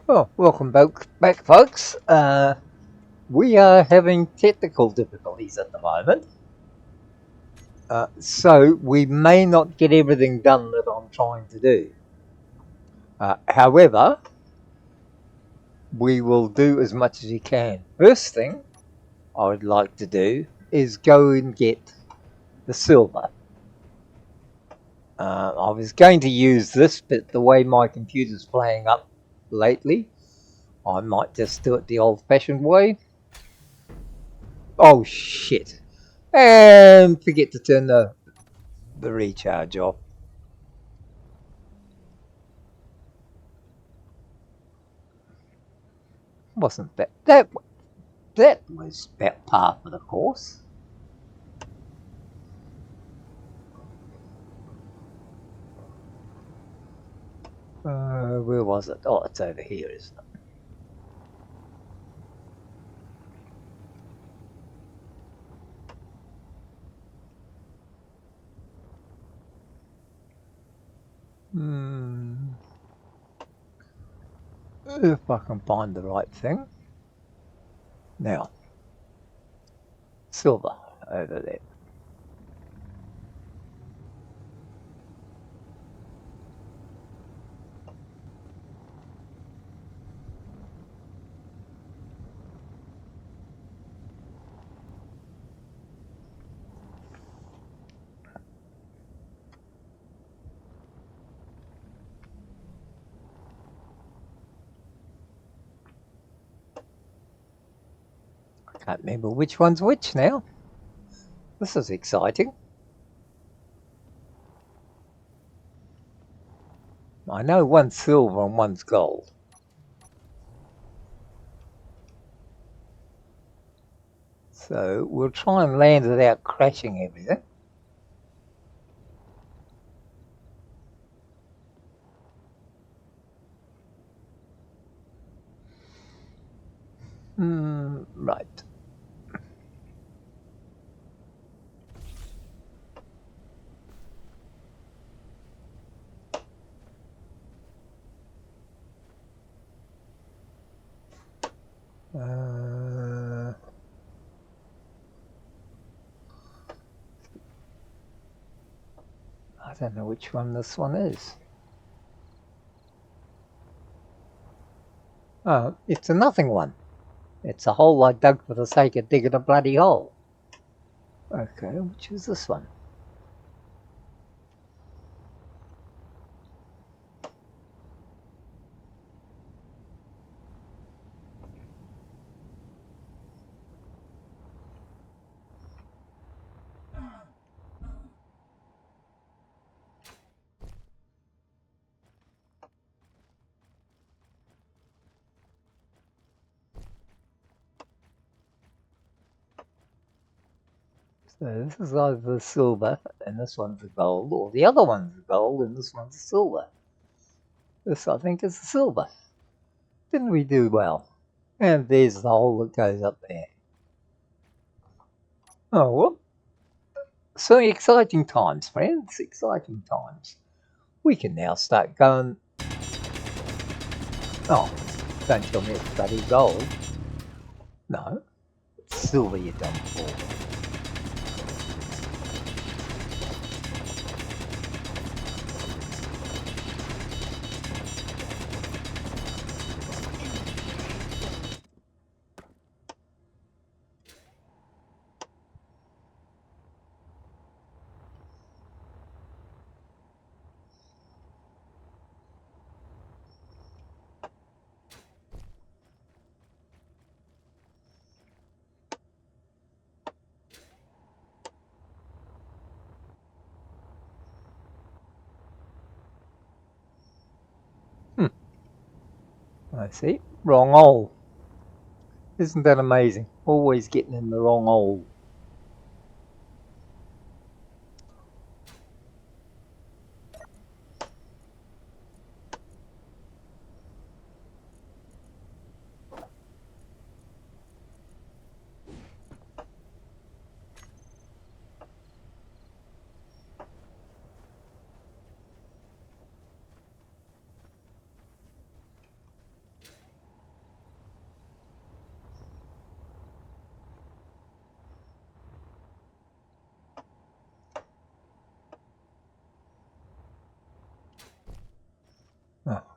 Well, welcome back folks. We are having technical difficulties at the moment. So we may not get everything done that I'm trying to do. However, we will do as much as we can. First thing I would like to do is go and get the silver. I was going to use this, but the way my computer's playing up lately, I might just do it the old-fashioned way. Oh shit. And forget to turn the recharge off. Wasn't that was about par for the course. Where was it? Oh, it's over here, isn't it? If I can find the right thing. Now, silver over there. I can't remember which one's which now. This is exciting. I know one's silver and one's gold. So we'll try and land without crashing everything. Right. I don't know which one this one is. Oh, it's a nothing one. It's a hole I dug for the sake of digging a bloody hole. Okay, which is this one? So this is either the silver and this one's the gold, or the other one's the gold and this one's the silver. This, I think, is the silver. Didn't we do well? And there's the hole that goes up there. Oh, well. So exciting times, friends. Exciting times. We can now start going... Oh, don't tell me it's bloody gold. No, it's silver you're done for. I see. Wrong hole. Isn't that amazing? Always getting in the wrong hole.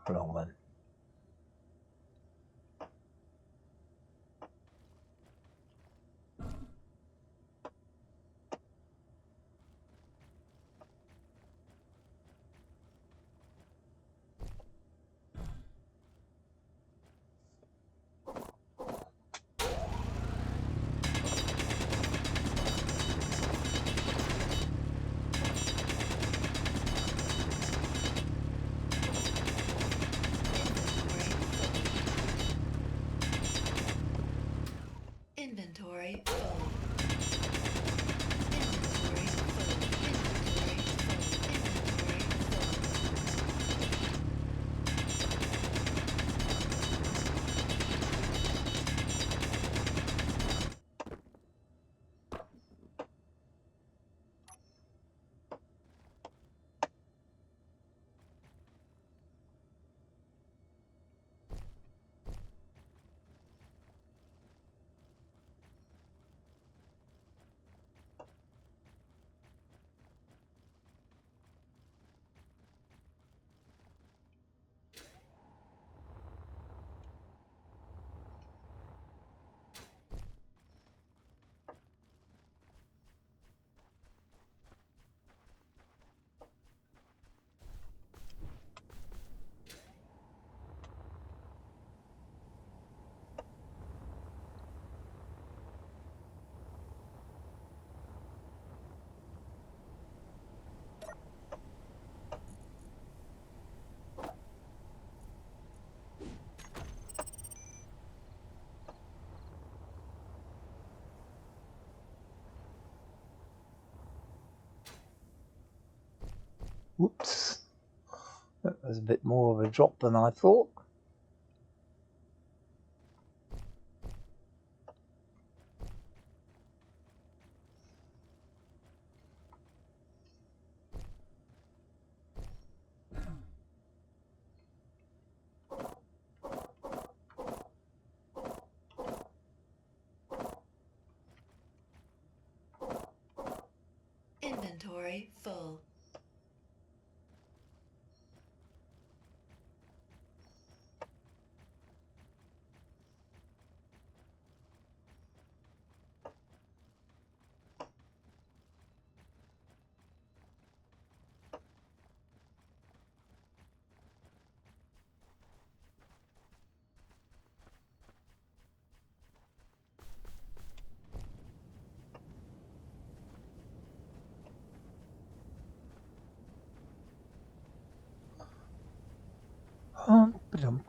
Wrong one. Inventory full. Inventory full. Inventory full. Whoops. That was a bit more of a drop than I thought. Inventory full.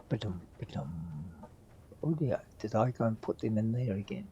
Ba-dum. Oh dear, did I go and put them in there again?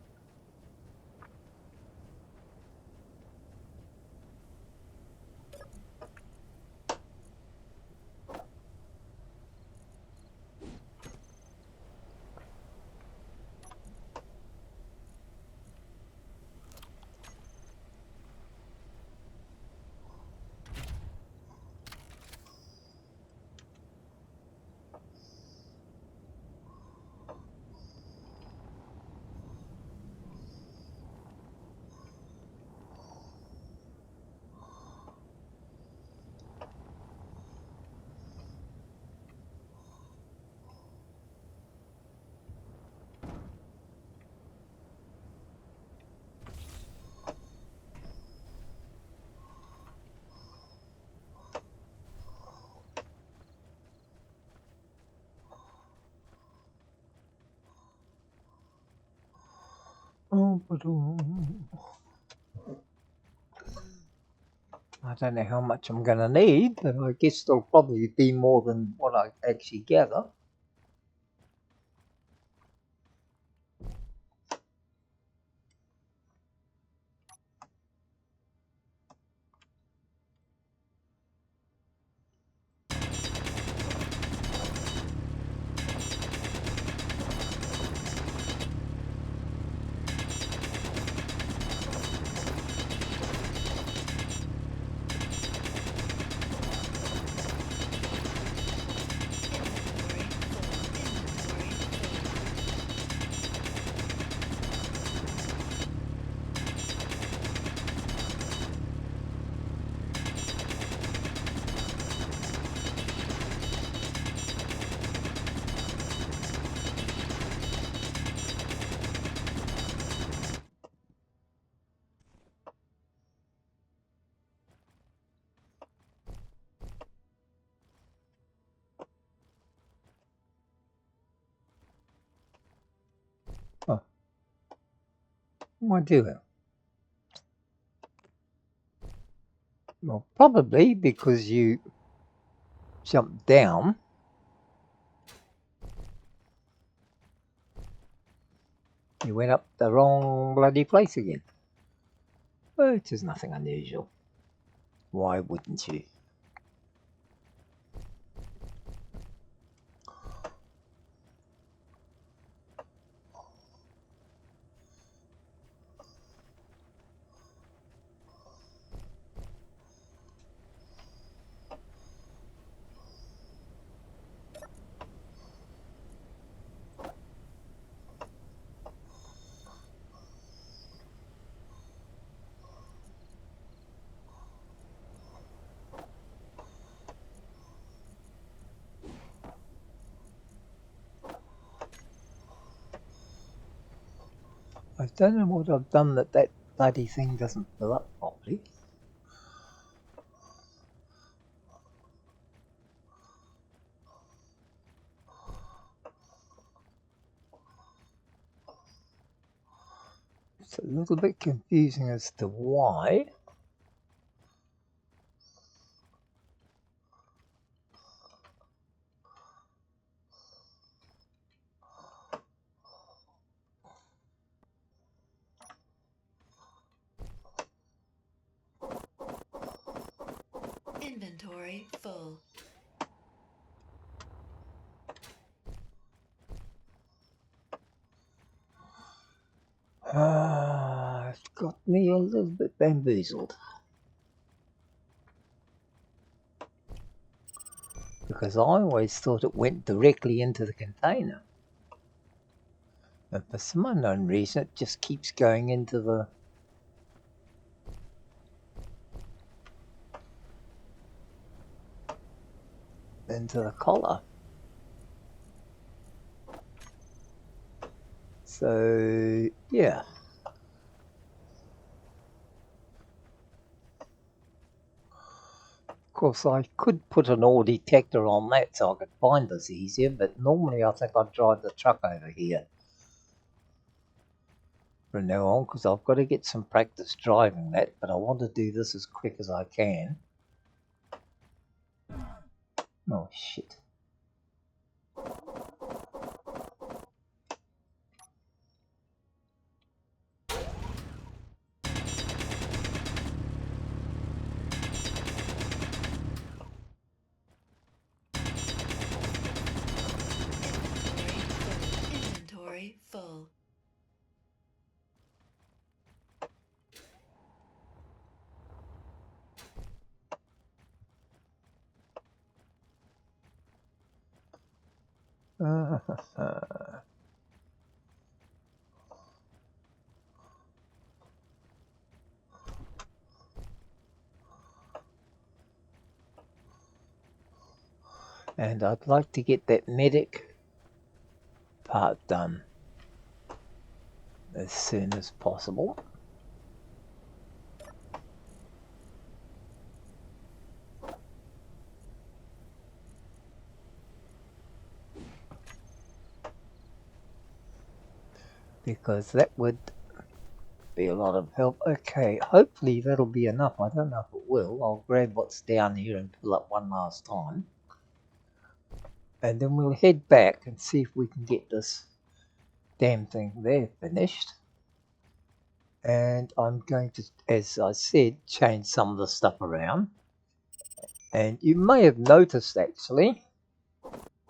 Oh, ba-dum. I don't know how much I'm going to need, but I guess there'll probably be more than what I actually gather. What am I doing? Well, probably because you jumped down. You went up the wrong bloody place again. Which is nothing unusual. Why wouldn't you? I don't know what I've done that bloody thing doesn't fill up properly. It's a little bit confusing as to why. Inventory full. It's got me a little bit bamboozled. Because I always thought it went directly into the container. And for some unknown reason, it just keeps going into the collar. So, yeah. Of course, I could put an ore detector on that so I could find this easier, but normally I think I'd drive the truck over here from now on, because I've got to get some practice driving that, but I want to do this as quick as I can. Oh, shit. Inventory full. And I'd like to get that medic part done as soon as possible. Because that would be a lot of help. Okay, hopefully that'll be enough. I don't know if it will. I'll grab what's down here and fill up one last time. And then we'll head back and see if we can get this damn thing there finished. And I'm going to, as I said, change some of the stuff around. And you may have noticed actually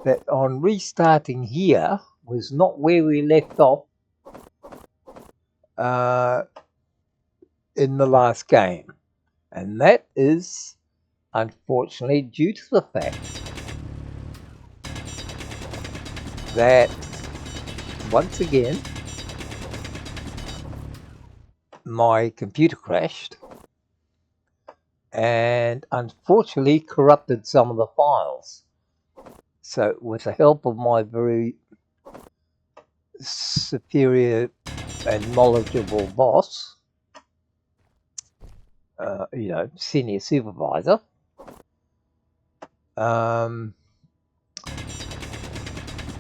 that on restarting here was not where we left off in the last game. And that is unfortunately due to the fact that once again my computer crashed and unfortunately corrupted some of the files. So with the help of my very superior and knowledgeable boss, senior supervisor,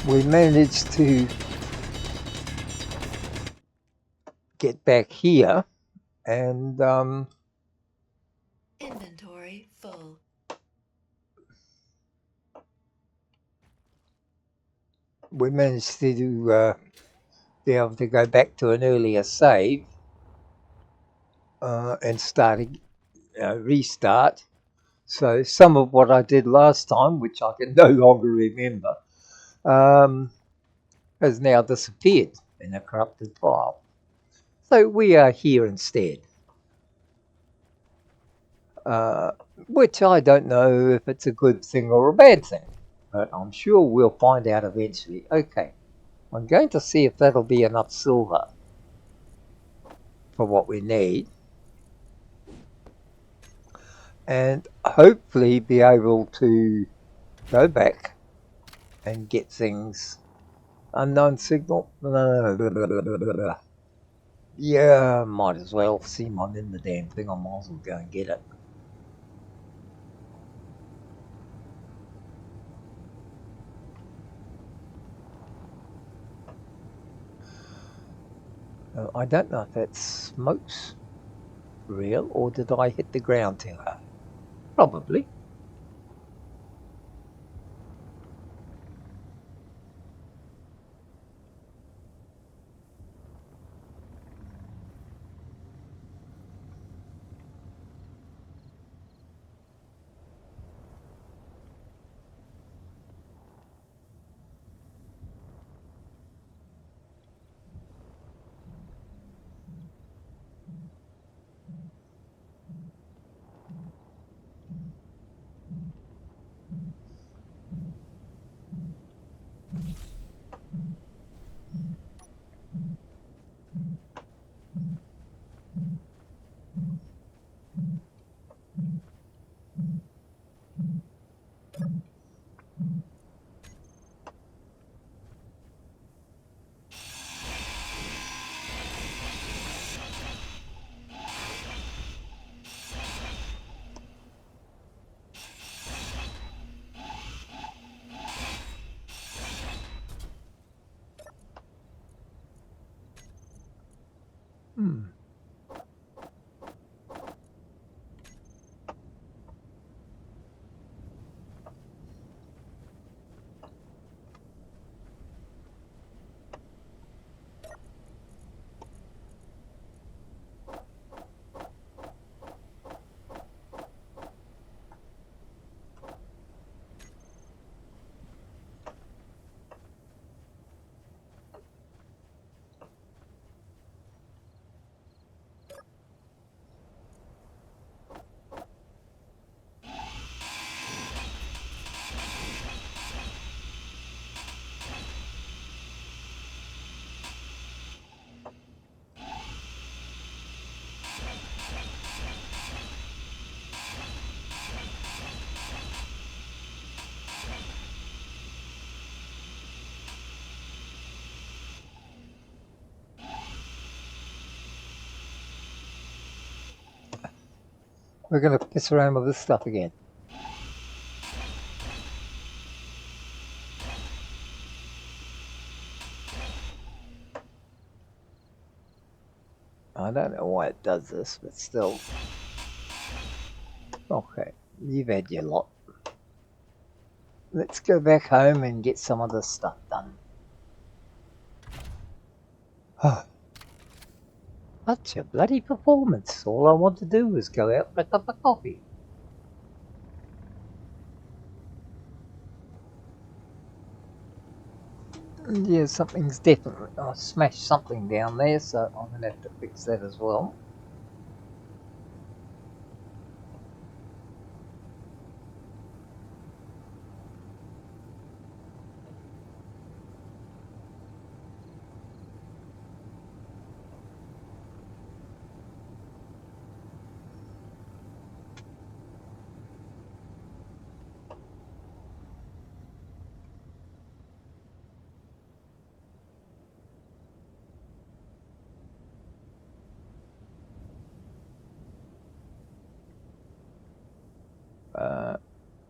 we managed to get back here and Inventory full. we managed to be able to go back to an earlier save and restart. So some of what I did last time, which I can no longer remember, has now disappeared in a corrupted file. So we are here instead. Which I don't know if it's a good thing or a bad thing, but I'm sure we'll find out eventually. Okay, I'm going to see if that'll be enough silver for what we need, and hopefully be able to go back and get things. Unknown signal. Yeah, might as well. See, I'm in the damn thing. I might as well go and get it. I don't know if that smoke's real or did I hit the ground too hard? Probably. Hmm. We're going to piss around with this stuff again. I don't know why it does this, but still. Okay, you've had your lot. Let's go back home and get some of this stuff done. Such a bloody performance. All I want to do was go out and pick up a coffee. Yeah, something's definitely... I smashed something down there, so I'm going to have to fix that as well.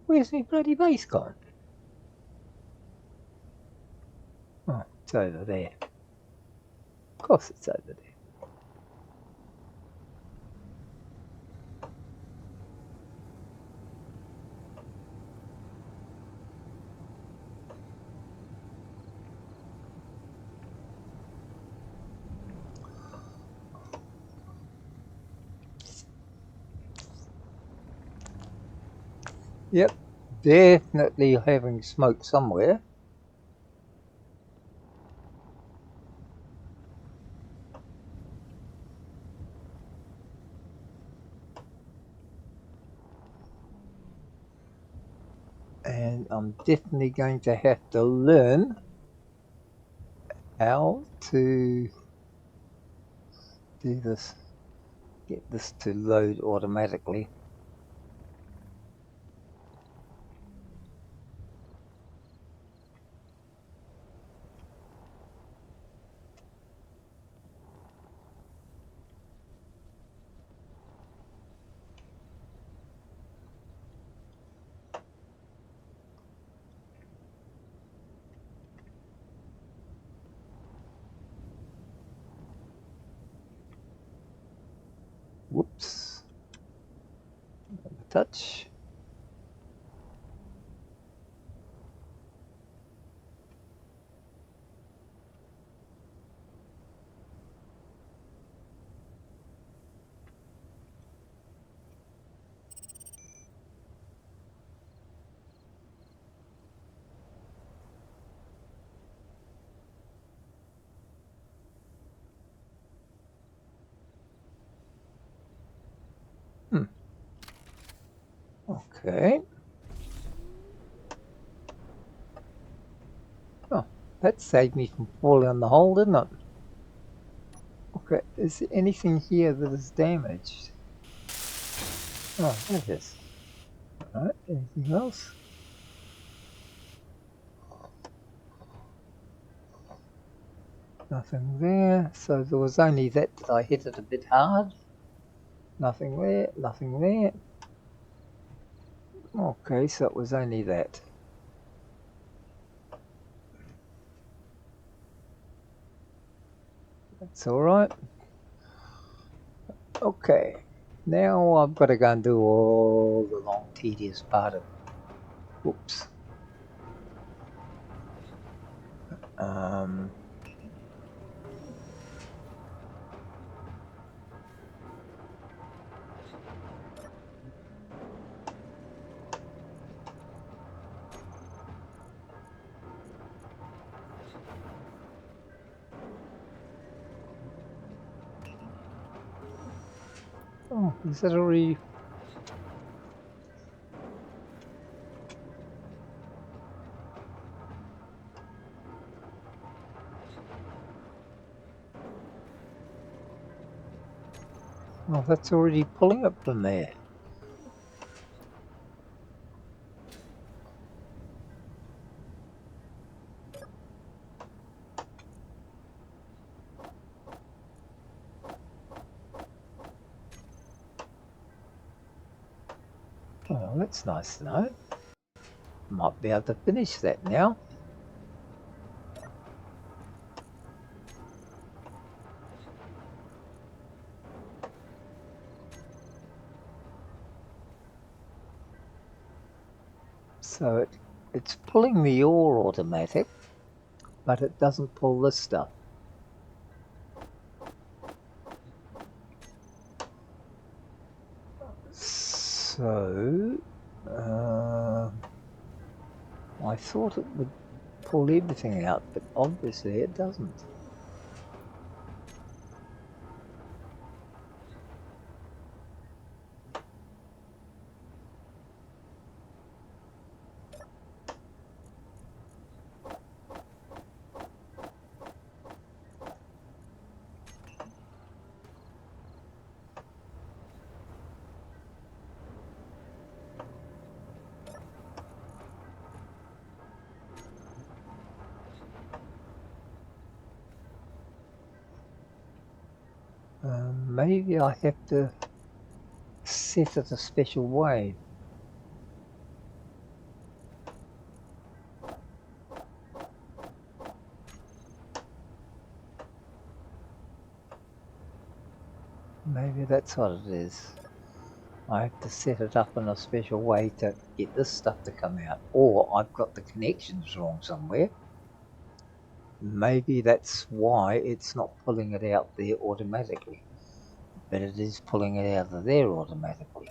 Where's my bloody base gone? Oh, it's over there. Of course it's over there. Yep, definitely having smoke somewhere. And I'm definitely going to have to learn how to do this, get this to load automatically. Whoops, touch. Okay. Oh, that saved me from falling on the hole, didn't it? Okay, is there anything here that is damaged? Oh, that is. Alright, anything else? Nothing there. So there was only that I hit it a bit hard. Nothing there, nothing there. Okay, so it was only that. That's alright. Okay, now I've got to go and do all the long tedious part of... Whoops. Oh, is that already... Oh, that's already pulling it from there. Oh, that's nice to know. Might be able to finish that now. So it's pulling the ore automatic, but it doesn't pull this stuff. So I thought it would pull everything out, but obviously it doesn't. Maybe I have to set it a special way. Maybe that's what it is. I have to set it up in a special way to get this stuff to come out. Or I've got the connections wrong somewhere. Maybe that's why it's not pulling it out there automatically. But it is pulling it out of there automatically.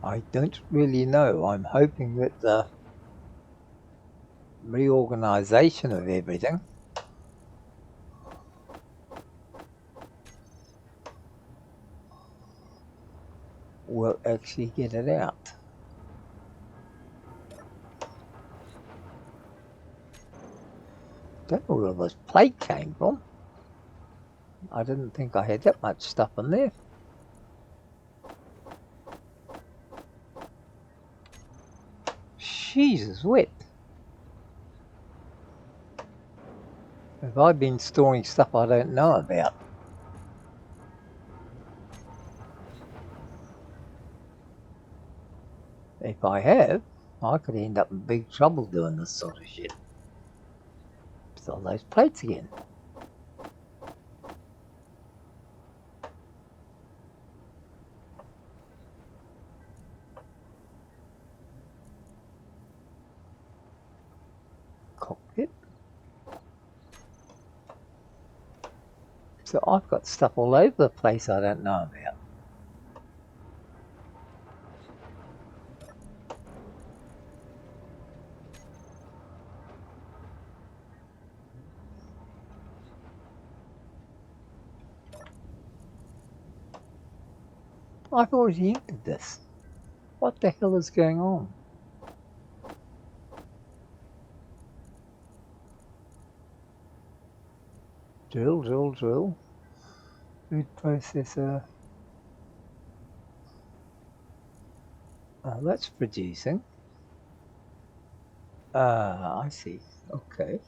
I don't really know. I'm hoping that the reorganization of everything will actually get it out. Don't know where this plate came from. I didn't think I had that much stuff in there. Jesus, wet. Have I been storing stuff I don't know about? If I have, I could end up in big trouble doing this sort of shit. Fill those plates again. Cockpit. So I've got stuff all over the place I don't know about. I've already entered this. What the hell is going on? Drill, drill, drill. Food processor. Oh, that's producing. I see. Okay.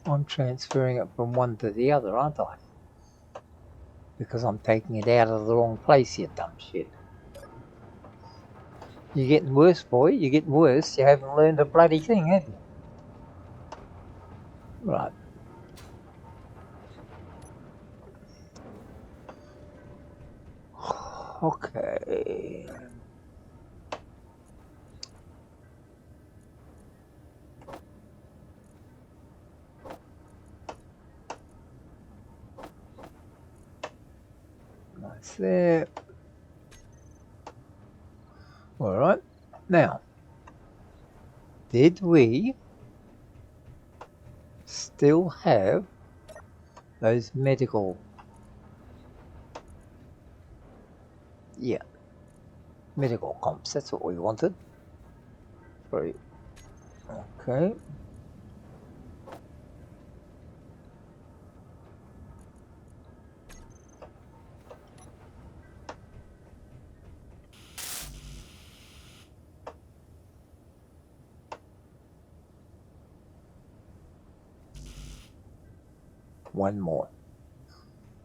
I'm transferring it from one to the other, aren't I? Because I'm taking it out of the wrong place, you dumb shit. You're getting worse, boy. You're getting worse. You haven't learned a bloody thing, have you? Right. Okay. That's there. Alright. Now, did we still have those medical? Yeah. Medical comps. That's what we wanted. Three. Okay. One more.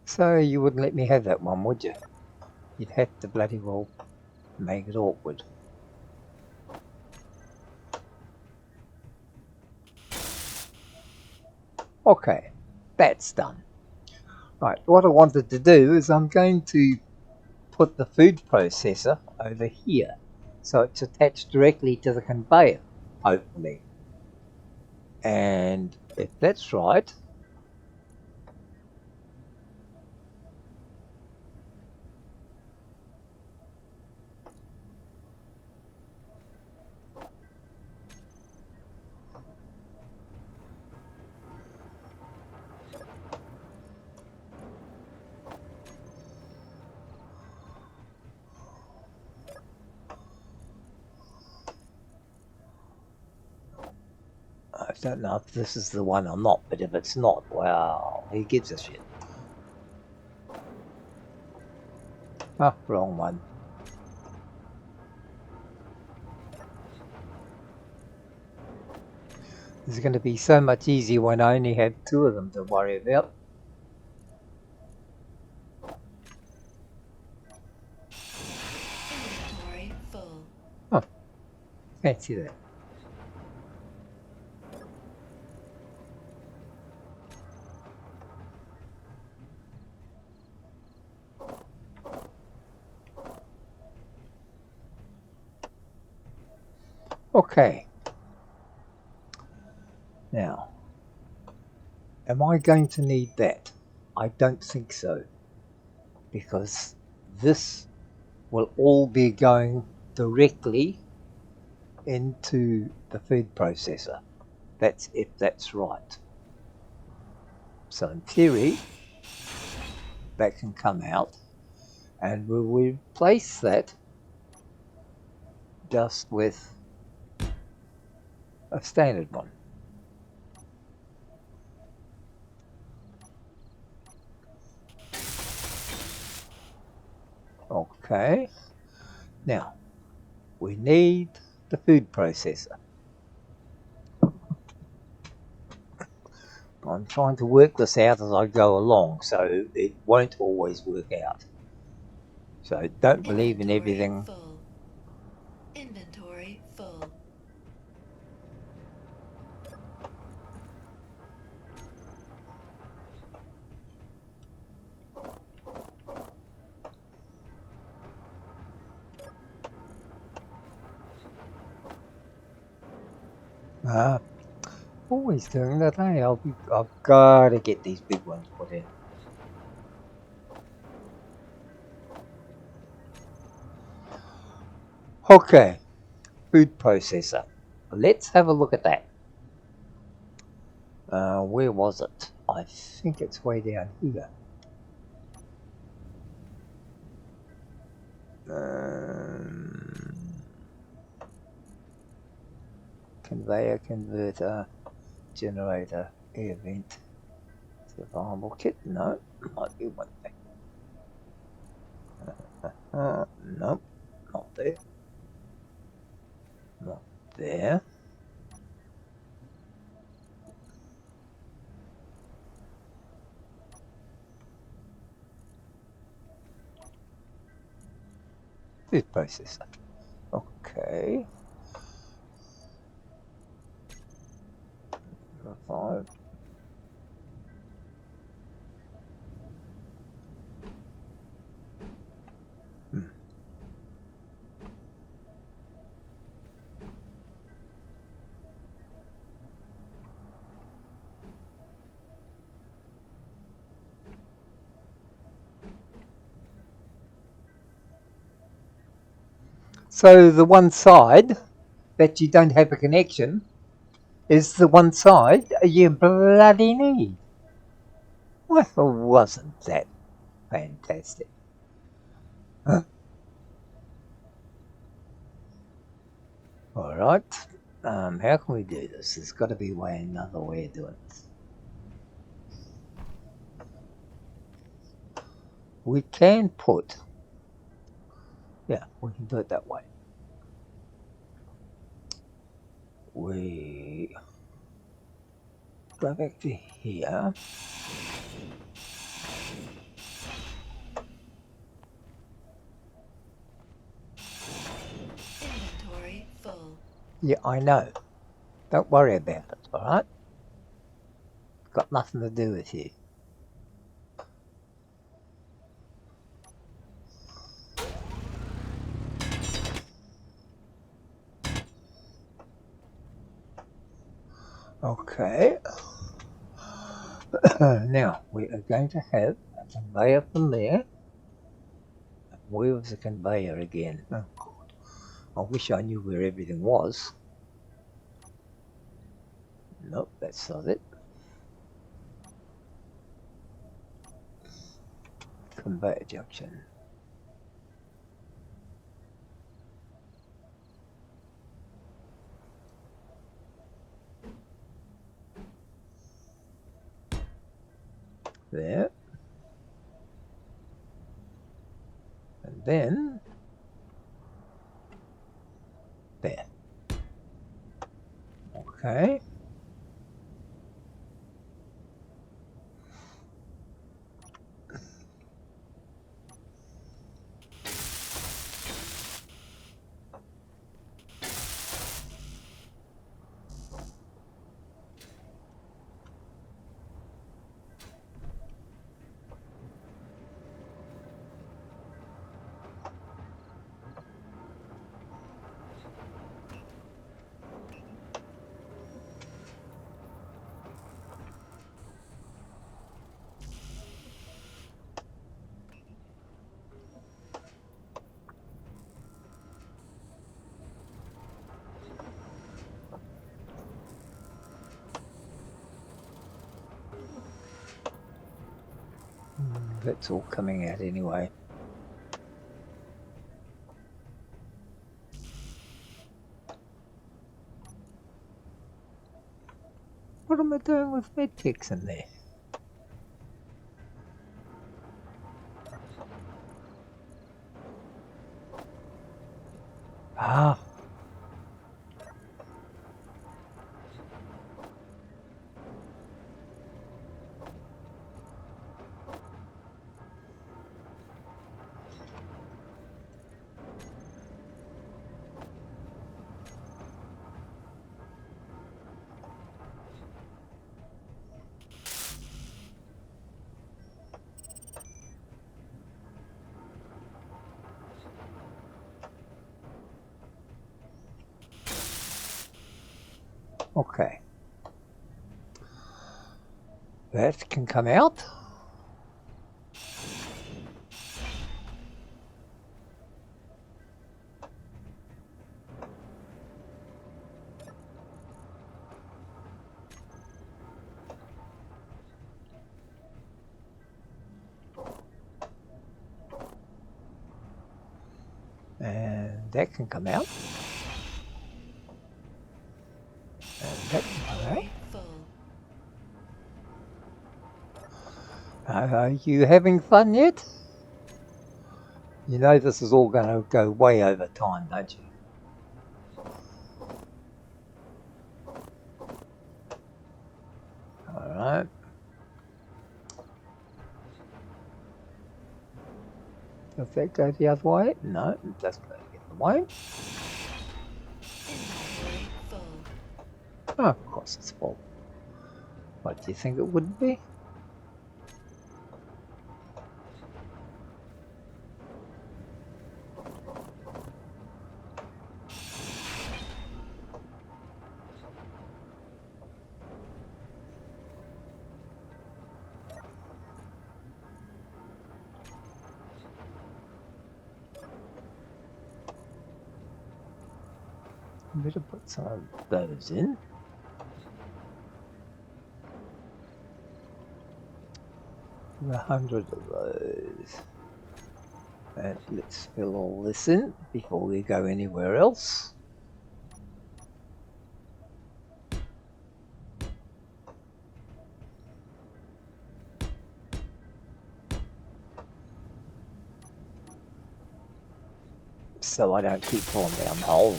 So you wouldn't let me have that one, would you? You'd have to bloody well make it awkward. Okay, that's done. Right, what I wanted to do is I'm going to put the food processor over here. So it's attached directly to the conveyor, hopefully. And if that's right, I don't know if this is the one or not, but if it's not, well, who gives a shit? Oh, wrong one. It's going to be so much easier when I only have two of them to worry about. Inventory full. Oh, fancy that. Okay. Now, am I going to need that? I don't think so. Because this will all be going directly into the food processor. That's if that's right. So in theory, that can come out, and we'll replace that just with a standard one. Okay, now we need the food processor. I'm trying to work this out as I go along, so it won't always work out. So don't believe in everything. Full. Inventory full. Always doing that, eh? I've got to get these big ones put in. Okay, food processor. Let's have a look at that. Where was it? I think it's way down here. Conveyor, converter, generator, air vent, survival kit. No, might be one thing. Nope, not there. Not there. Food processor. Okay. 5. So the one side that you don't have a connection is the one side you bloody need. Well, wasn't that fantastic? Huh? All right. How can we do this? There's got to be another way of doing this. We can put. Yeah, we can do it that way. We go back to here. Inventory full. Yeah, I know. Don't worry about it, all right? Got nothing to do with you. Okay. Now, we are going to have a conveyor from there. Where was the conveyor again? Oh, God. I wish I knew where everything was. Nope, that's not it. Conveyor junction. There. And then there. Okay. That's all coming out anyway. What am I doing with medpicks in there? Ah. Okay. That can come out. And that can come out. And that can come out. Inventory full. Are you having fun yet? You know this is all going to go way over time, don't you? Alright. Does that go the other way? No, it doesn't go the other way. Inventory full. Oh, of course it's full. What do you think it would be? Better put some of those in. Put 100 of those. And let's fill all this in before we go anywhere else. So I don't keep falling down the hole.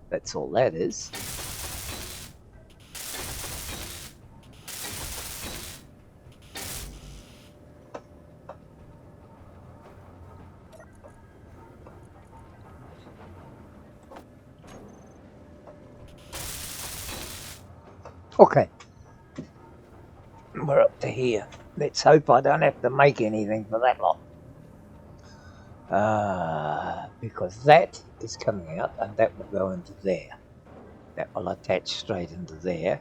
That's all that is. Okay. We're up to here. Let's hope I don't have to make anything for that lot. Because that is coming out and that will go into there. That will attach straight into there.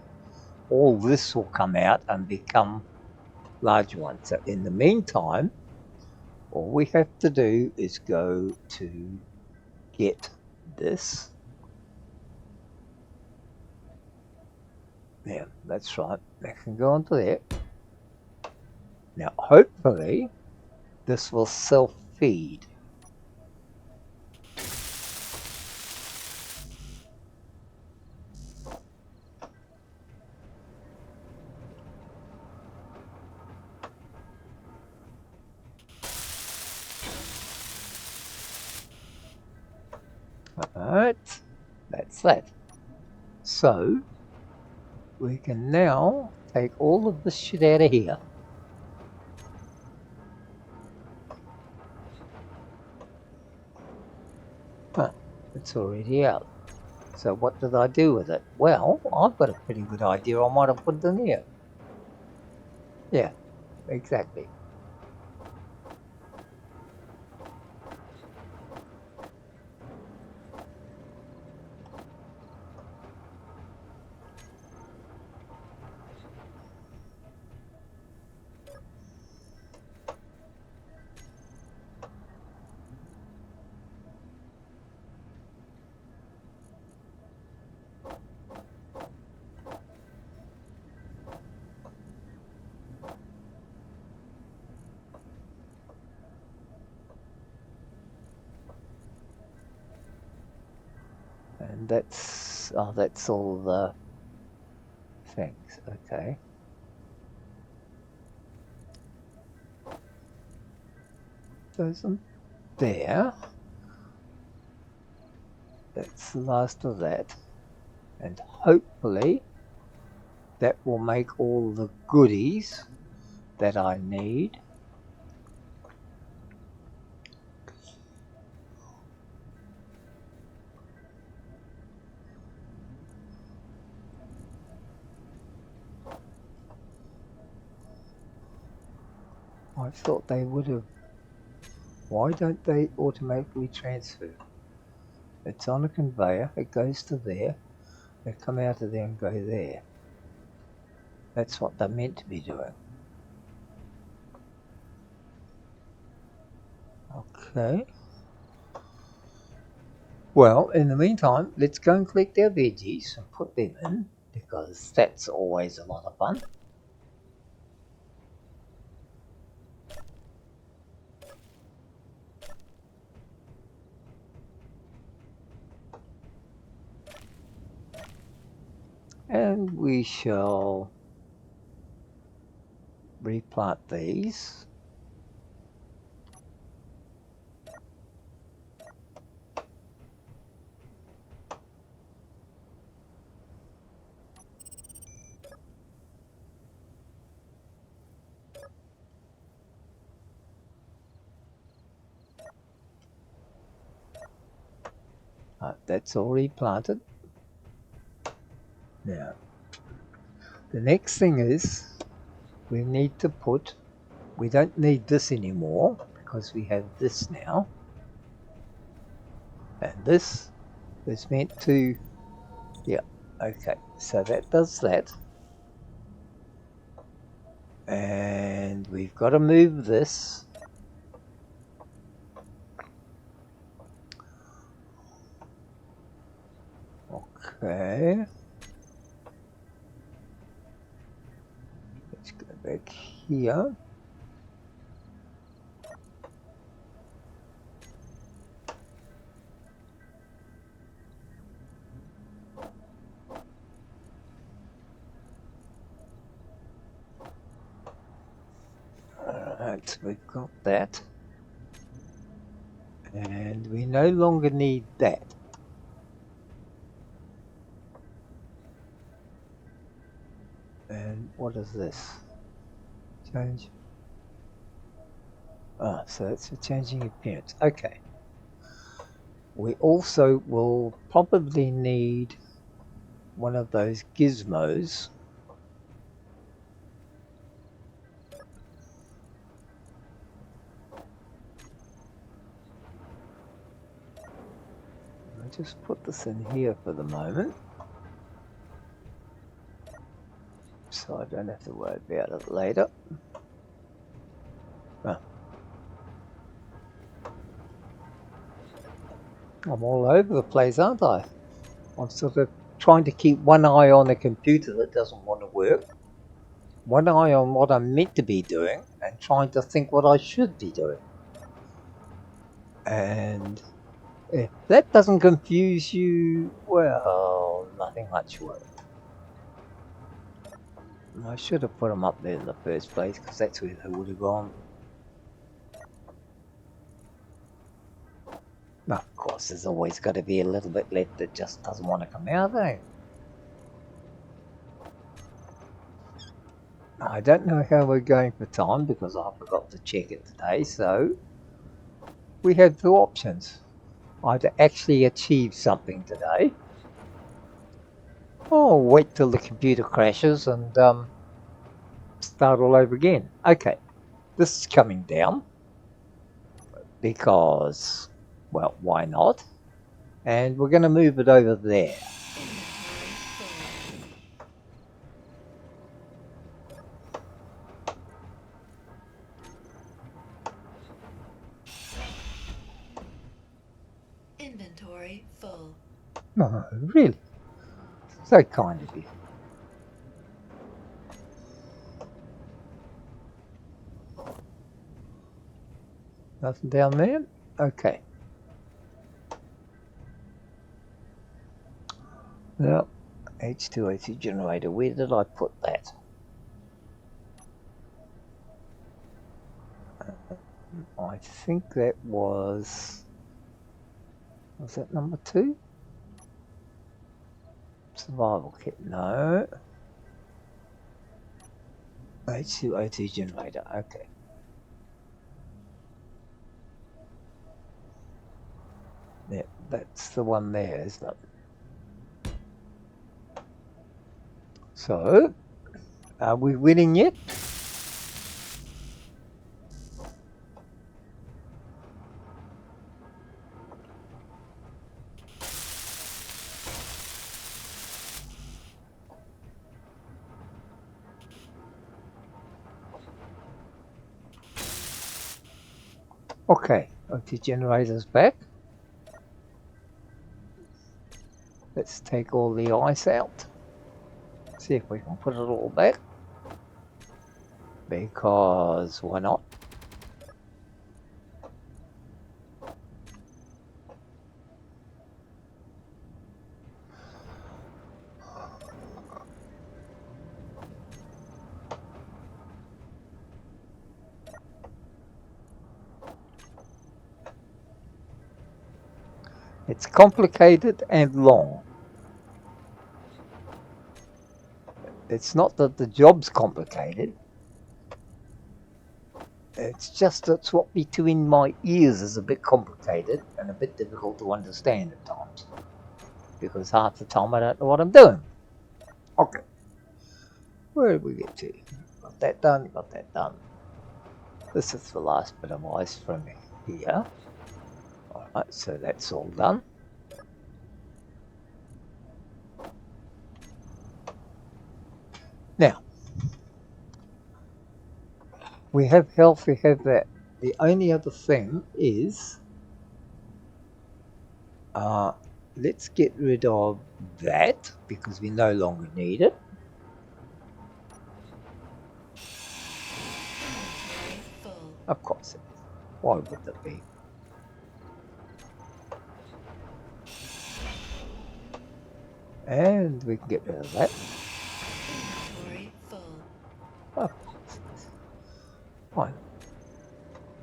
All this will come out and become large ones. So in the meantime, all we have to do is go to get this. Yeah, that's right. That can go onto there. Now, hopefully, this will self-feed. Alright, that's that. So, we can now take all of this shit out of here. Huh, it's already out. So what did I do with it? Well, I've got a pretty good idea on what I put in here. Yeah, exactly. And that's all the things. Okay. Those are there. That's the last of that. And hopefully that will make all the goodies that I need. I thought they would have. Why don't they automatically transfer? It's on a conveyor, it goes to there, they come out of there and go there. That's what they're meant to be doing. Okay. Well, in the meantime, let's go and collect our veggies and put them in, because that's always a lot of fun. And we shall replant these. That's already planted. Now, the next thing is we need to put, we don't need this anymore because we have this now. And this is meant to, yeah, okay, so that does that. And we've got to move this. Okay. Let's go back here. Alright, we've got that. And we no longer need that. And what is this? Change. Ah, so it's a changing appearance. Okay. We also will probably need one of those gizmos. I'll just put this in here for the moment, so I don't have to worry about it later. Oh. I'm all over the place, aren't I? I'm sort of trying to keep one eye on a computer that doesn't want to work, one eye on what I'm meant to be doing, and trying to think what I should be doing. And if that doesn't confuse you, well, nothing much will. I should have put them up there in the first place, because that's where they would have gone. Now, of course, there's always got to be a little bit left that just doesn't want to come out, eh? I don't know how we're going for time, because I forgot to check it today, so we have two options. Either actually achieve something today, or wait till the computer crashes and start all over again. Okay, this is coming down, because, well, why not? And we're going to move it over there. Inventory full. Oh, really? So kind of you. Nothing down there? Okay. Yep. H2O2 generator. Where did I put that? I think that was that number 2? Survival kit, no. H2O2 generator, okay. Yeah, that's the one there, isn't it? So, are we winning yet? Okay, O2 generator's back. Let's take all the ice out. See if we can put it all back. Because why not? It's complicated and long. It's not that the job's complicated. It's just that what between my ears is a bit complicated and a bit difficult to understand at times. Because half the time I don't know what I'm doing. Okay. Where did we get to? Got that done, got that done. This is the last bit of ice from here. Alright, so that's all done. Now, we have health, we have that. The only other thing is, let's get rid of that because we no longer need it. Full. Of course it is. Why would it be? And we can get rid of that. Inventory full. Of course it is. Why not?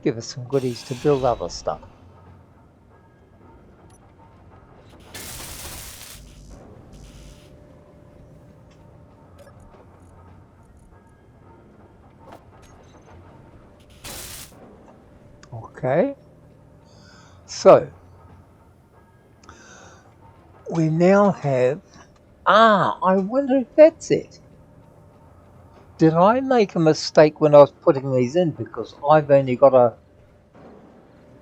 Give us some goodies to build other stuff. Okay. So, we now have... I wonder if that's it. Did I make a mistake when I was putting these in? Because I've only got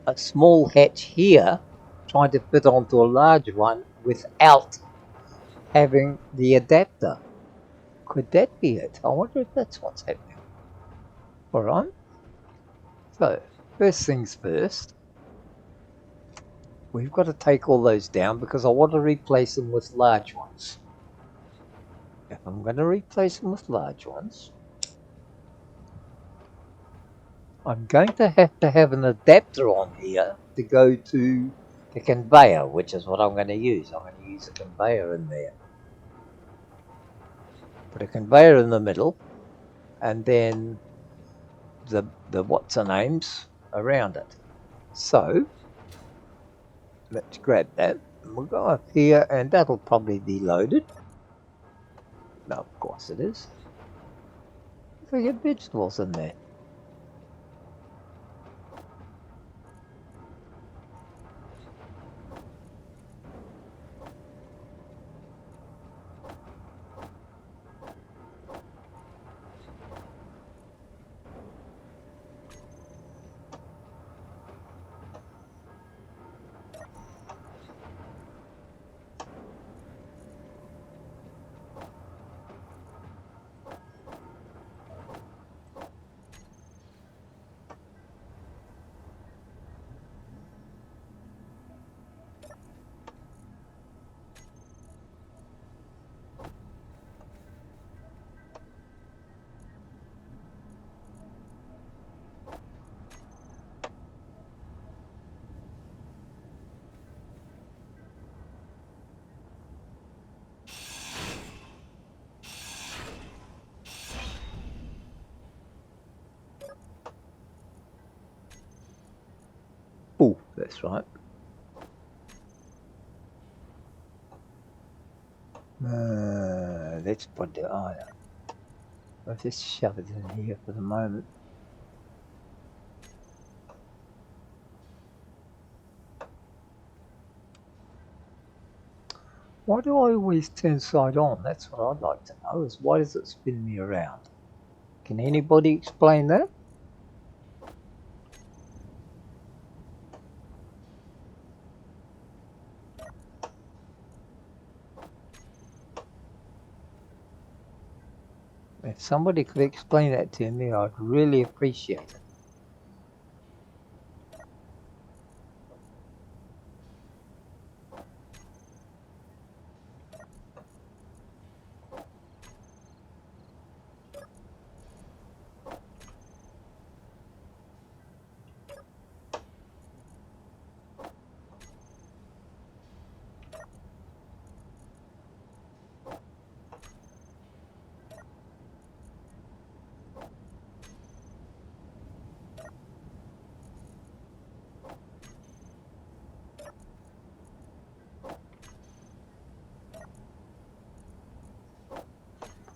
a small hatch here trying to fit onto a large one without having the adapter. Could that be it? I wonder if that's what's happening. Alright. So, first things first. We've got to take all those down because I want to replace them with large ones. If I'm going to replace them with large ones, I'm going to have an adapter on here to go to the conveyor, which is what I'm going to use. I'm going to use a conveyor in there. Put a conveyor in the middle, and then the what's-her-names around it. So, let's grab that. We'll go up here, and that'll probably be loaded. No, of course it is. We get vegetables in there. That's right. Let's put the iron. I'll just shove it in here for the moment. Why do I always turn side on? That's what I'd like to know, is why does it spin me around? Can anybody explain that? If somebody could explain that to me, I'd really appreciate it.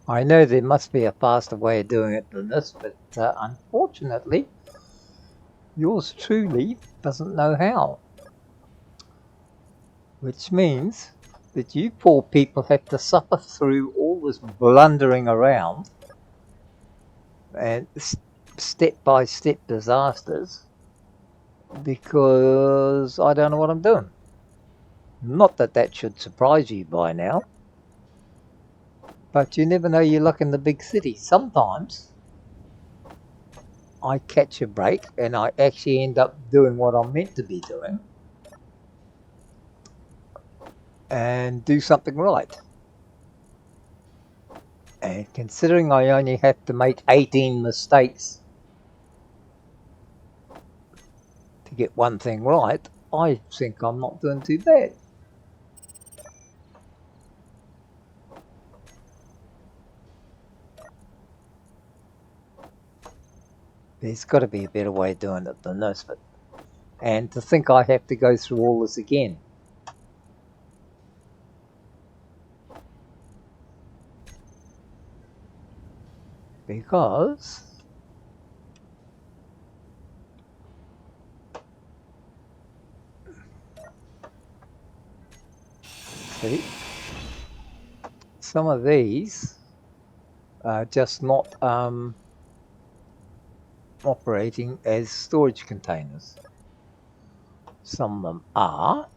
I know there must be a faster way of doing it than this, but unfortunately, yours truly doesn't know how. Which means that you poor people have to suffer through all this blundering around and step-by-step disasters because I don't know what I'm doing. Not that that should surprise you by now, but you never know your luck in the big city. Sometimes I catch a break and I actually end up doing what I'm meant to be doing and do something right. And considering I only have to make 18 mistakes to get one thing right, I think I'm not doing too bad. There's got to be a better way of doing it than this, but and to think I have to go through all this again. Because see, some of these are just not operating as storage containers. Some of them are,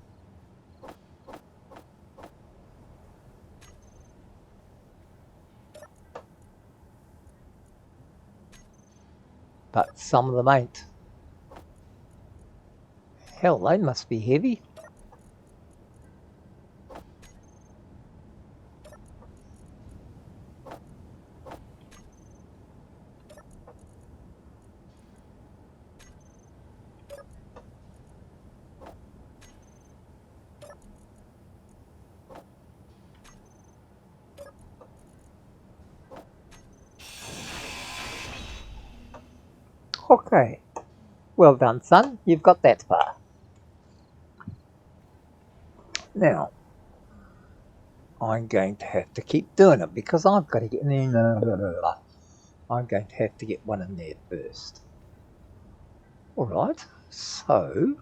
but some of them ain't. Hell, they must be heavy. Okay, well done, son. You've got that far. Now, I'm going to have to keep doing it because I've got to get in. I'm going to have to get one in there first. All right, so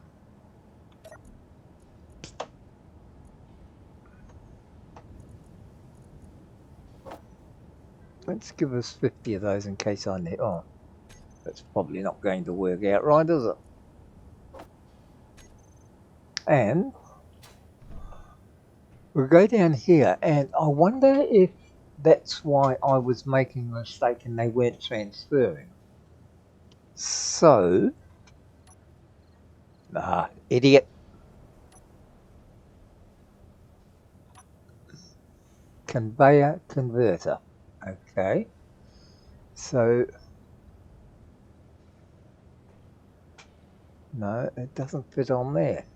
let's give us 50 of those in case I need. Oh, that's probably not going to work out right, is it? And we'll go down here, and I wonder if that's why I was making a mistake and they weren't transferring. So, idiot. Conveyor converter. Okay. So, no, it doesn't fit on there.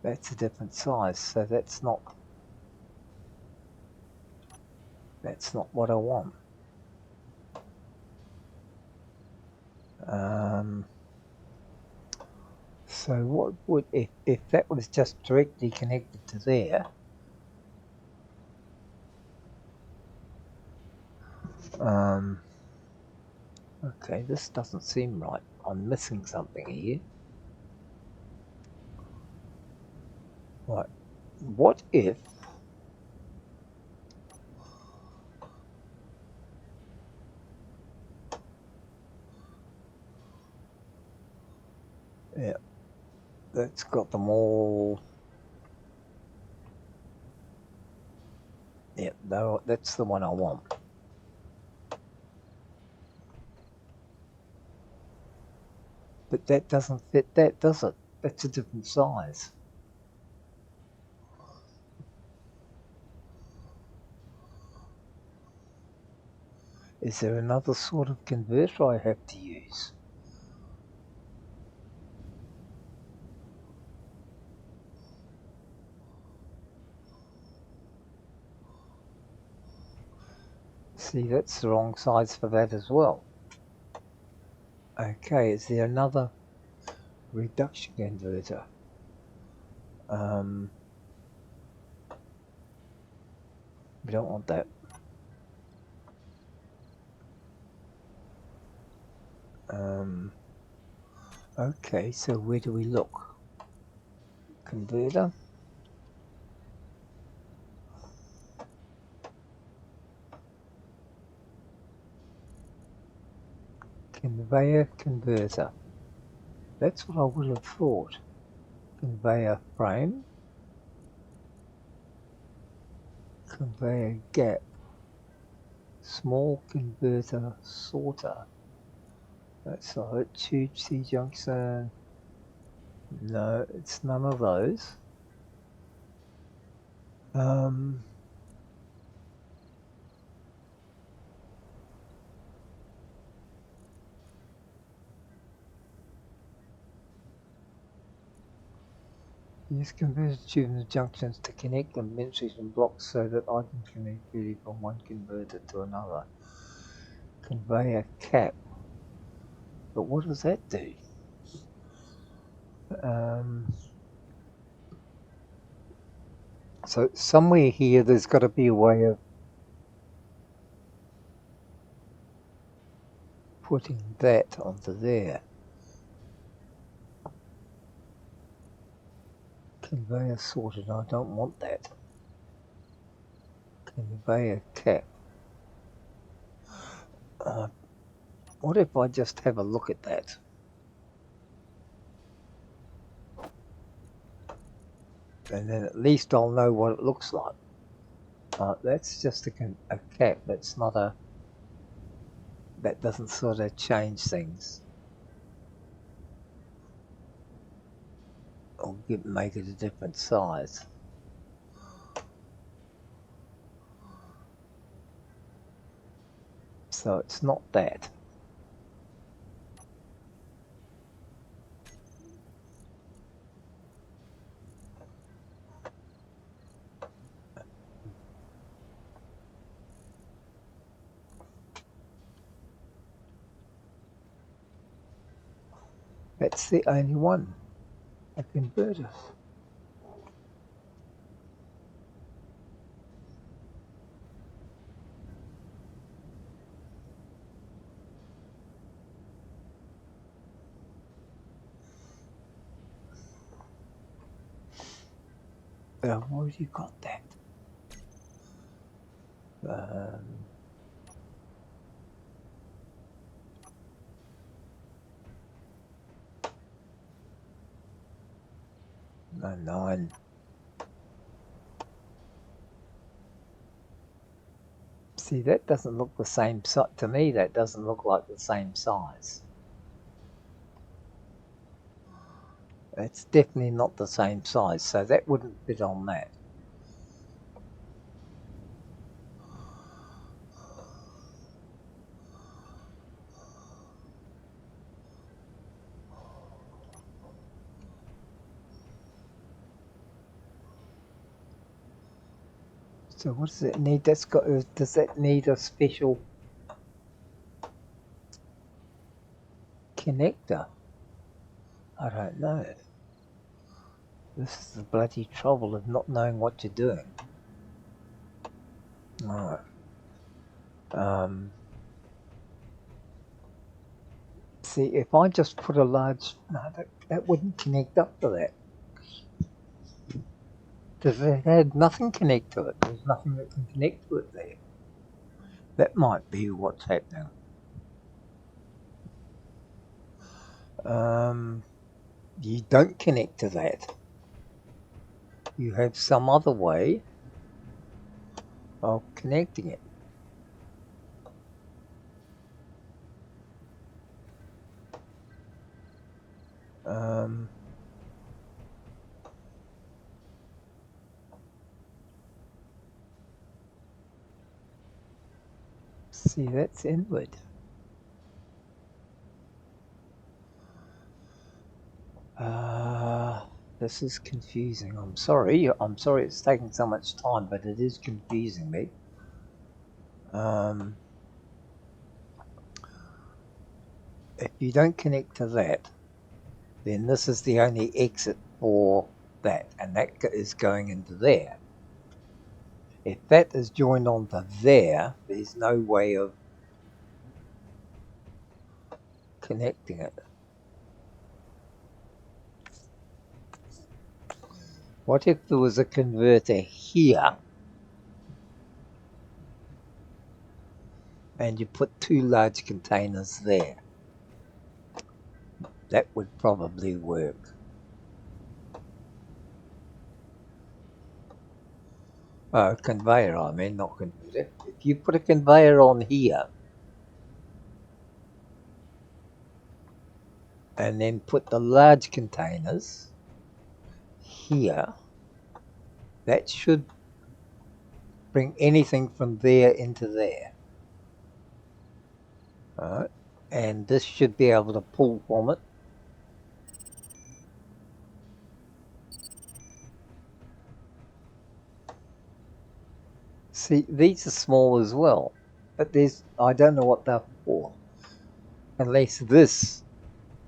That's a different size, so that's not what I want. So what would, if that was just directly connected to there, okay, this doesn't seem right. I'm missing something here. Right, what if, yeah, that's got them all, yeah, that's the one I want. But that doesn't fit that, does it? That's a different size. Is there another sort of converter I have to use? See, that's the wrong size for that as well. Okay, is there another reduction converter? We don't want that. Okay, so where do we look? Converter. Conveyor converter. That's what I would have thought. Conveyor frame. Conveyor gap. Small converter sorter. That's not it. Tube C junction. No, it's none of those. Use converter tubes and junctions to connect the mentions and blocks so that I can connect really from one converter to another. Conveyor cap. But what does that do? So somewhere here there's got to be a way of putting that onto there. Conveyor sorted, I don't want that. Conveyor cap. What if I just have a look at that? And then at least I'll know what it looks like. That's just a cap, that's not a... That doesn't sort of change things. Or make it a different size. So it's not that. That's the only one. A converter. But I've already got that. No, 9. See, that doesn't look the same size. To me, that doesn't look like the same size. It's definitely not the same size, so that wouldn't fit on that. So what does it need? Does that need a special connector? I don't know. This is the bloody trouble of not knowing what you're doing. Alright. See, if I just put a large... No, that wouldn't connect up to that. Because it had nothing connect to it. There's nothing that can connect to it there. That might be what's happening. You don't connect to that. You have some other way of connecting it. See, that's inward. This is confusing. I'm sorry it's taking so much time, but it is confusing me. If you don't connect to that, then this is the only exit for that, and that is going into there. If that is joined onto there, there's no way of connecting it. What if there was a converter here and you put two large containers there? That would probably work. Conveyor, I mean, not converter. If you put a conveyor on here and then put the large containers here, that should bring anything from there into there. Alright, and this should be able to pull from it. See, these are small as well, but I don't know what they're for. Unless this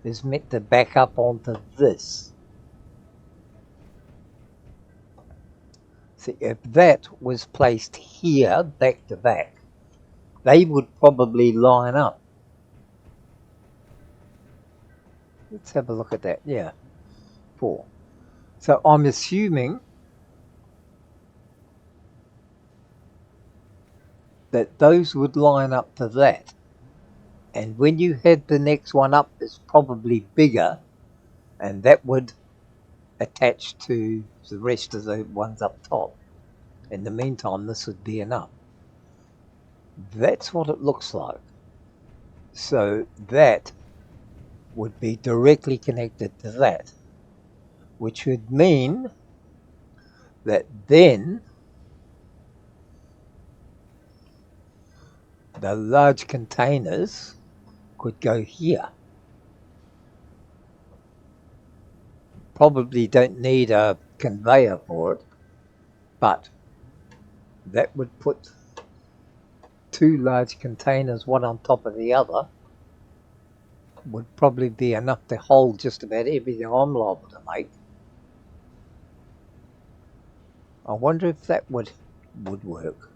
is meant to back up onto this. See, if that was placed here, back to back, they would probably line up. Let's have a look at that. Yeah, 4. So I'm assuming that those would line up to that. And when you had the next one up, it's probably bigger, and that would attach to the rest of the ones up top. In the meantime, this would be enough. That's what it looks like. So that would be directly connected to that, which would mean that then the large containers could go here. Probably don't need a conveyor for it, but that would put two large containers, one on top of the other, would probably be enough to hold just about everything I'm liable to make. I wonder if that would work.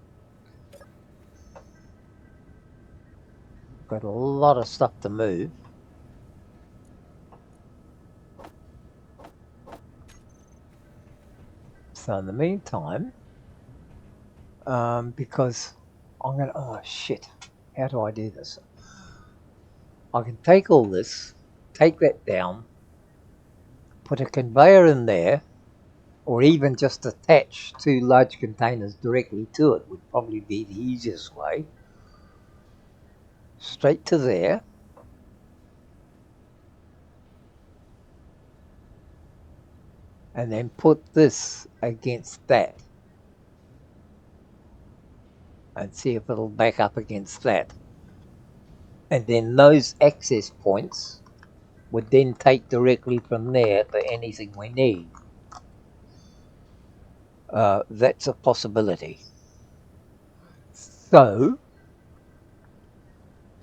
Got a lot of stuff to move. So in the meantime, because I'm gonna, oh shit, how do I do this? I can take all this, take that down, put a conveyor in there, or even just attach two large containers directly to it would probably be the easiest way. Straight to there. And then put this against that. And see if it'll back up against that. And then those access points would then take directly from there for anything we need. That's a possibility. So,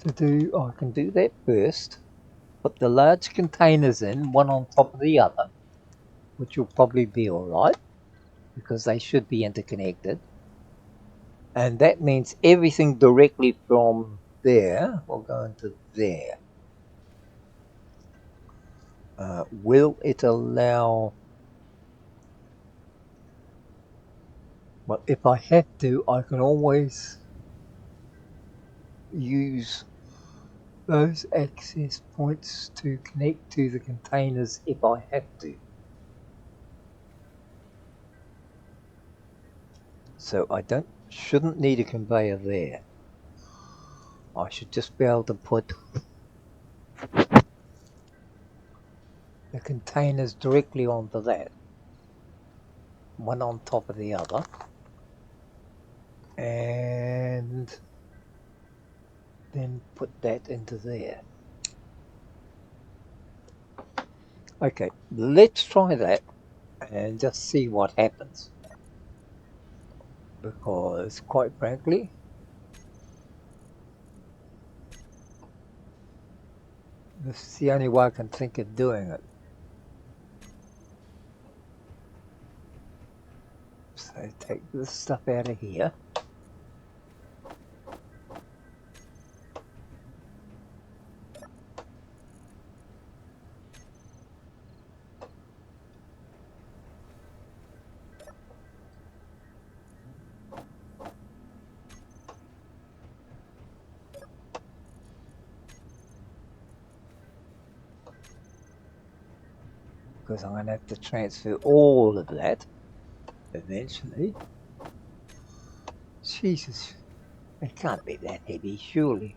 I can do that first. Put the large containers in, one on top of the other, which will probably be alright, because they should be interconnected. And that means everything directly from there will go into there. Will it allow... Well, if I have to, I can always use those access points to connect to the containers if I have to. So I shouldn't need a conveyor there. I should just be able to put the containers directly onto that, one on top of the other, and then put that into there. Okay, let's try that and just see what happens, because quite frankly, this is the only way I can think of doing it. So take this stuff out of here. Because I'm going to have to transfer all of that eventually. Jesus, it can't be that heavy, surely.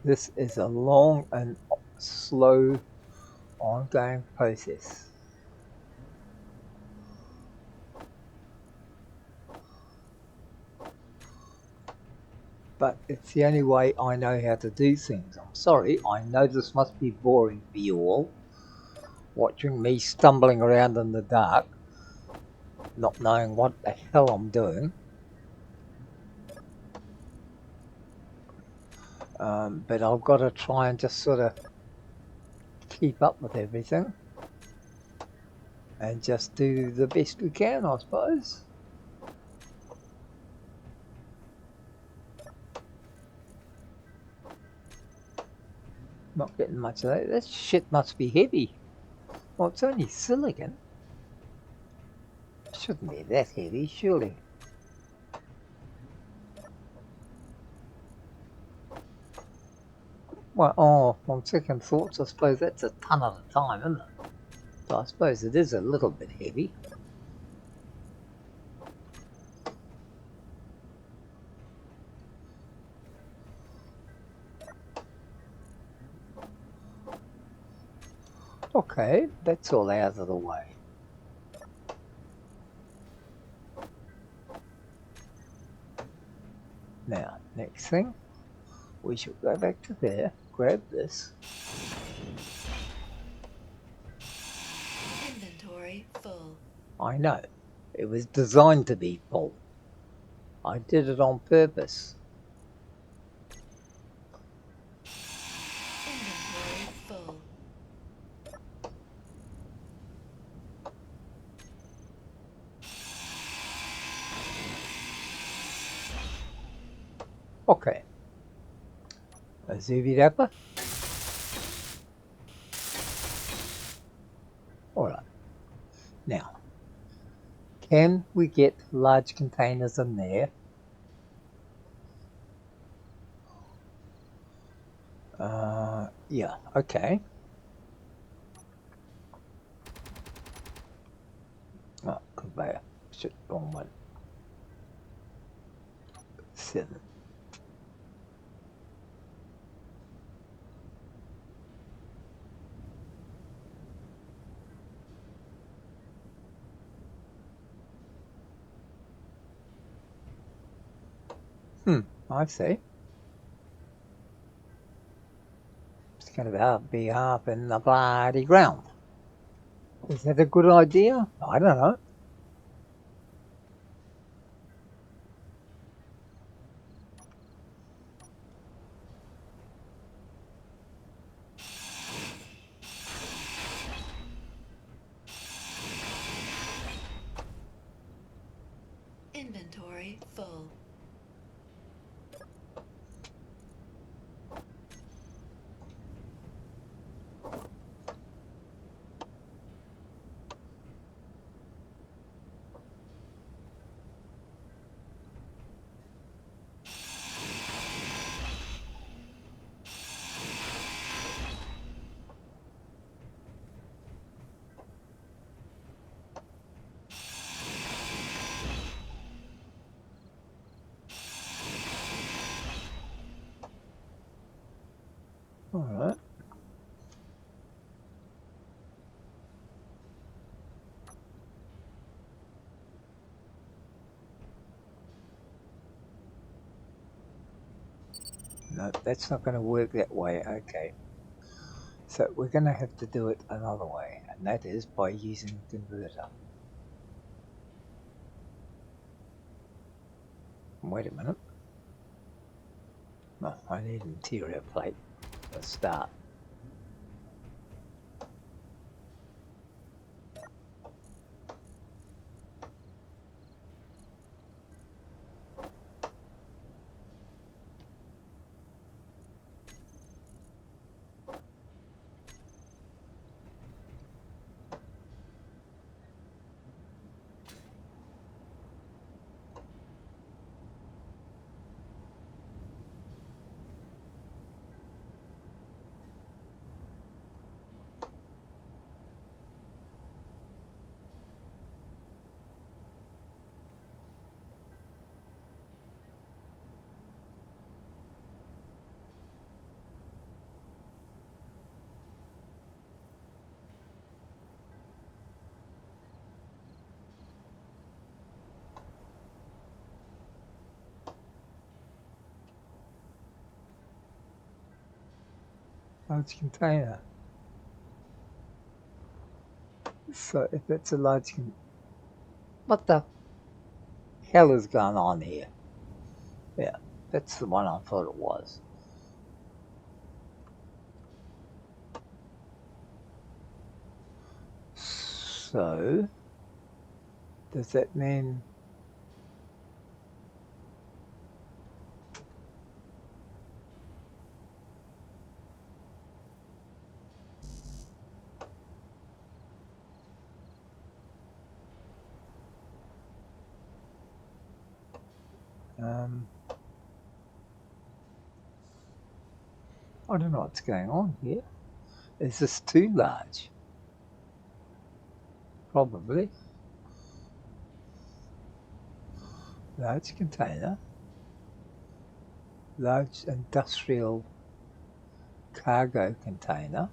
This is a long and slow ongoing process. But it's the only way I know how to do things. I'm sorry, I know this must be boring for you all, watching me stumbling around in the dark, not knowing what the hell I'm doing. But I've got to try and just sort of keep up with everything and just do the best we can, I suppose. Not getting much of that. This shit must be heavy. Well, it's only silicon. Shouldn't be that heavy, surely. Well, on second thoughts, I suppose that's a ton at a time, isn't it? So I suppose it is a little bit heavy. Okay, that's all out of the way. Now, next thing, we should go back to there, grab this. Inventory full. I know, it was designed to be full. I did it on purpose. Inventory full. Okay. Zoom it up. Alright. Now, can we get large containers in there? Yeah, okay. Oh, conveyor. Shit, wrong one. 7. I see. going to be up in the bloody ground. Is that a good idea? I don't know. Inventory full. All right. No, that's not going to work that way. Okay. So we're going to have to do it another way, and that is by using a converter. Wait a minute. No, I need an interior plate. Let's start. Large container. So if it's a large what the hell is going on here? Yeah, that's the one I thought it was. So does that mean I don't know what's going on here. Is this too large? Probably. Large container. Large industrial cargo container.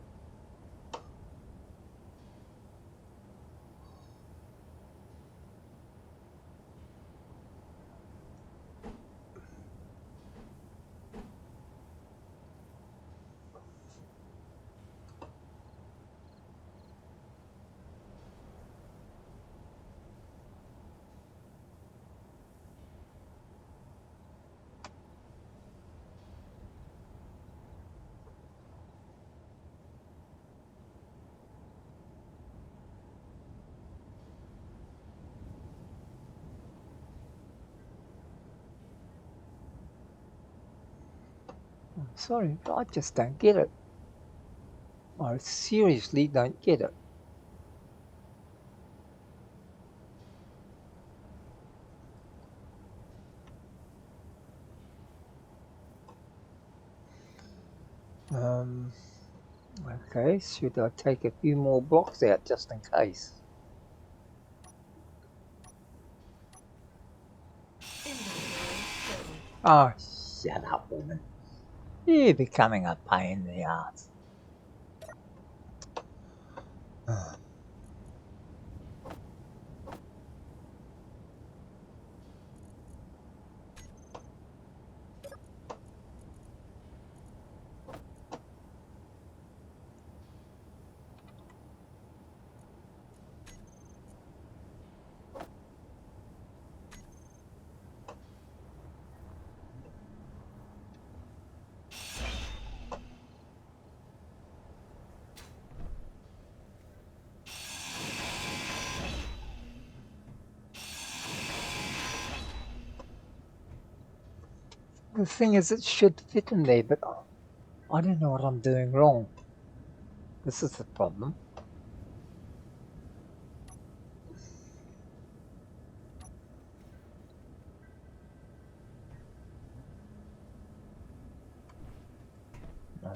I'm sorry, but I just don't get it. I seriously don't get it. Okay, should I take a few more blocks out just in case? Inventory full. Oh, shut up, woman. You're becoming a pain in the ass. The thing is, it should fit in there, but I don't know what I'm doing wrong. This is the problem. No.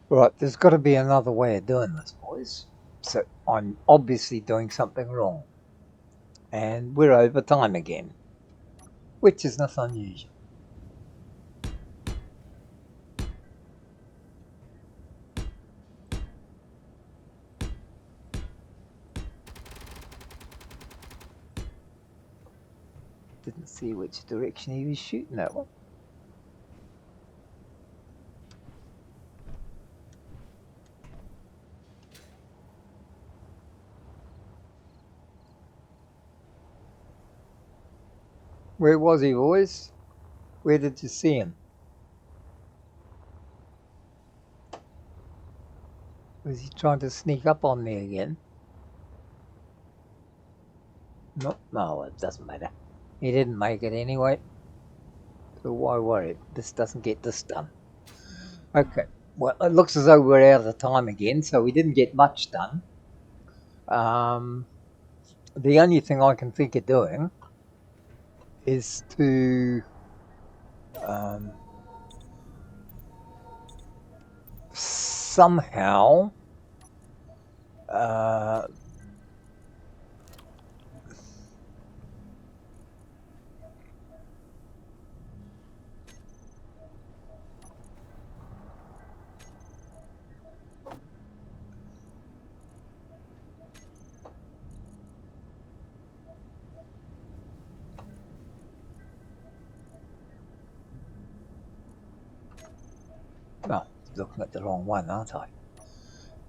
Right, there's got to be another way of doing this, boys. So I'm obviously doing something wrong. And we're over time again, which is not unusual. Didn't see which direction he was shooting that one. Where was he, boys? Where did you see him? Was he trying to sneak up on me again? No, it doesn't matter. He didn't make it anyway. So why worry? This doesn't get this done. Okay. Well, it looks as though we're out of time again, so we didn't get much done. The only thing I can think of doing is to somehow no, looking at the wrong one, aren't I?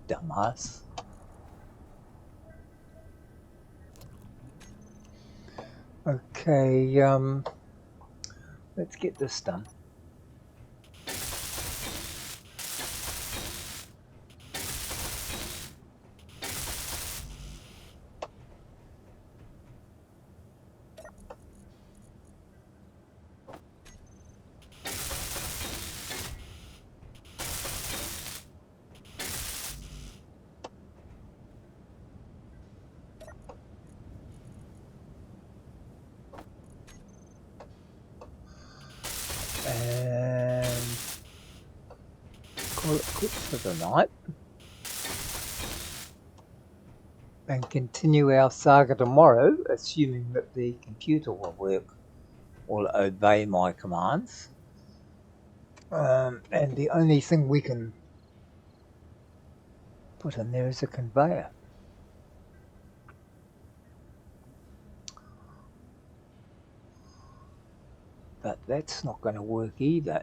Dumbass. Okay, let's get this done. And call it quits for the night. And continue our saga tomorrow, assuming that the computer will work, will obey my commands. And the only thing we can put in there is a conveyor. But that's not going to work either.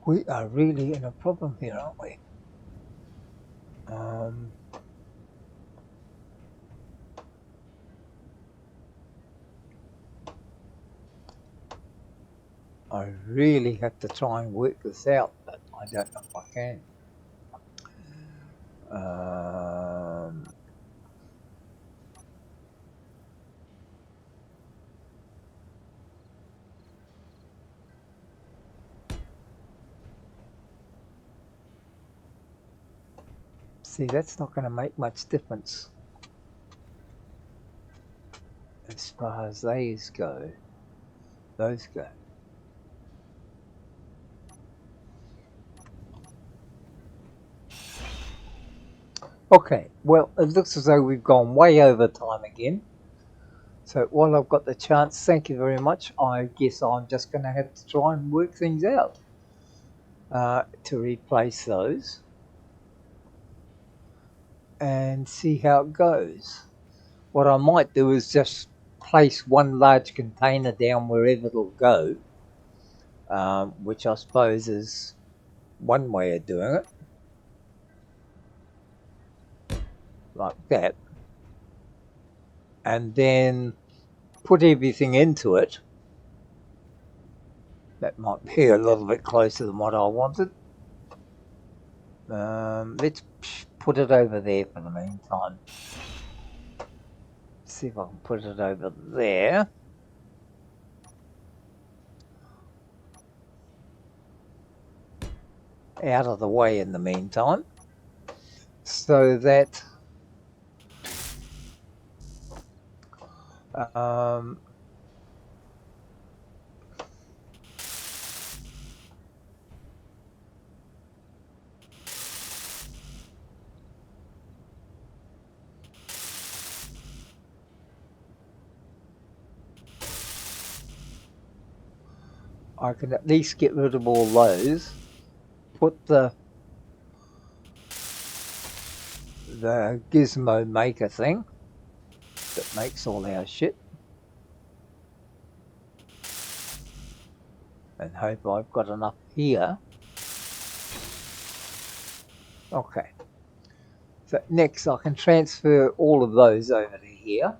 We are really in a problem here, aren't we? I really have to try and work this out, but I don't know if I can. See, that's not going to make much difference as far as those go. Okay, well, it looks as though we've gone way over time again. So while I've got the chance, thank you very much. I guess I'm just going to have to try and work things out to replace those and see how it goes. What I might do is just place one large container down wherever it'll go, which I suppose is one way of doing it. like that, and then put everything into it. That might be a little bit closer than what I wanted. Let's put it over there for the meantime. See if I can put it over there. Out of the way in the meantime, so that I can at least get rid of all those. Put the gizmo maker thing that makes all our shit, and hope I've got enough here. Okay, so next I can transfer all of those over to here,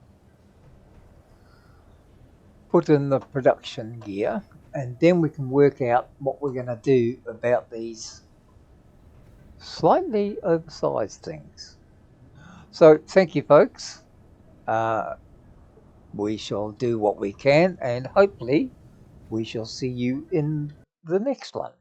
put in the production gear, and then we can work out what we're going to do about these slightly oversized things. So thank you, folks. We shall do what we can, and hopefully we shall see you in the next one.